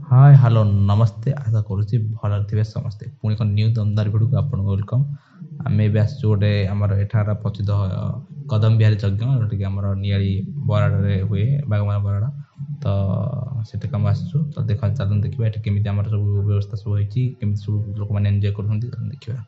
Hi hello नमस्ते आशा करुँची भल थे समस्ते पुणी एक न्यू दमदार भिडियो को आपको वेलकम आम ए आस गोटे आमर एठार प्रसिद्ध कदम बिहारी यज्ञ जोटि आमर निआरी बराड़े हुए बागमान बराड़ तो से कम आसु तो देखा चलते देखा ये केमी सब व्यवस्था सब होती सब लोक मैंने एंजॉय कर देखा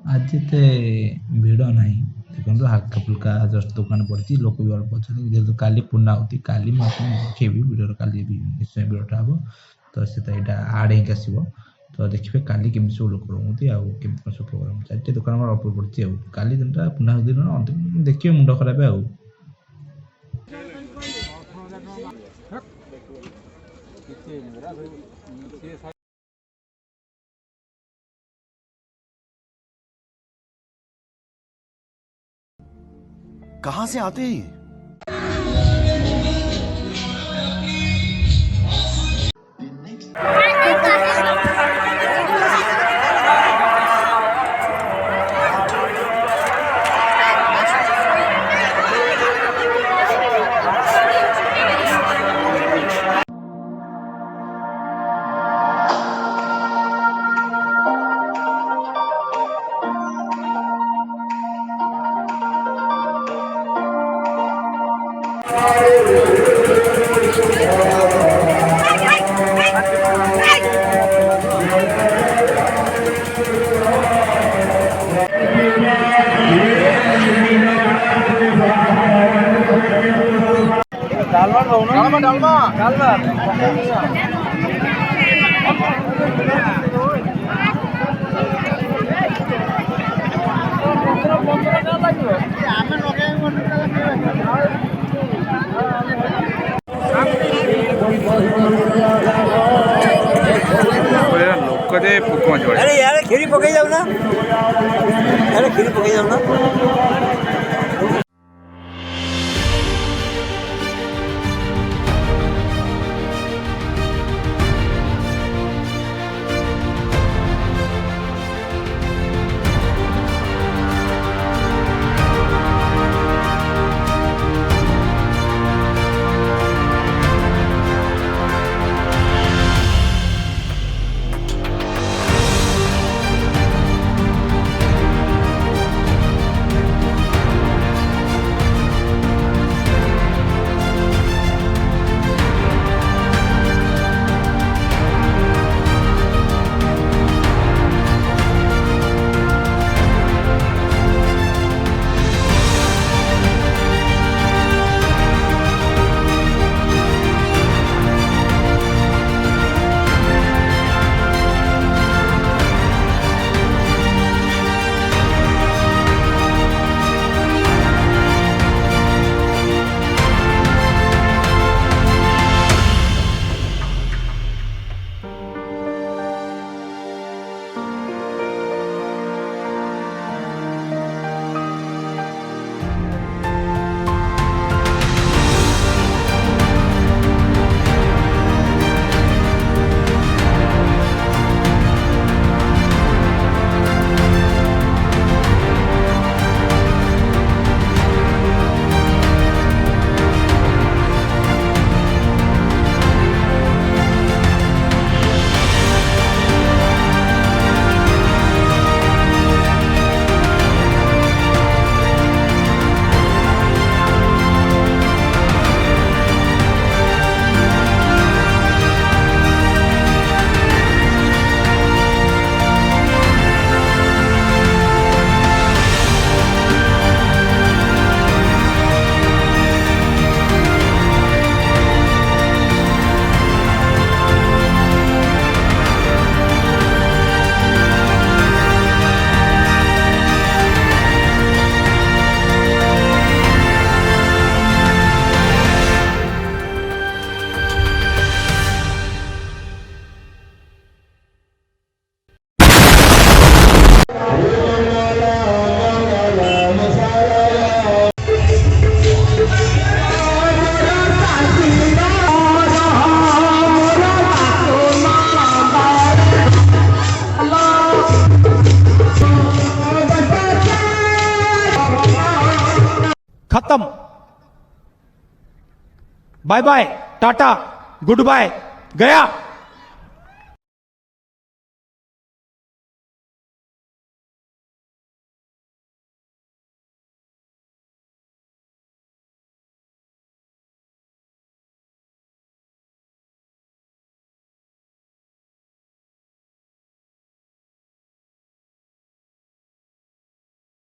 आज ते भिड़ ना देखो हल्का फुल्का जस्ट दुकान पड़ी लोक भी अल्प अच्छा जेहतु काली पूर्णाहुति काली देखेबी भिडियो काली भी निश्चय भिडटा हम तो से आड हो आसो तो देखिए काली केमी सब लोक रोती आमी सब प्रोग्राम चार दुकान अल्प पड़ी काली दिन पूर्णाहुति दिन देखिए मुंड खराब आउ कहां से आते हैं ये? लोक जे अरे यार खीरी पकई जाऊ ना अरे खीरी पकई जाऊ ना खत्म। Bye bye, tata, goodbye, गया।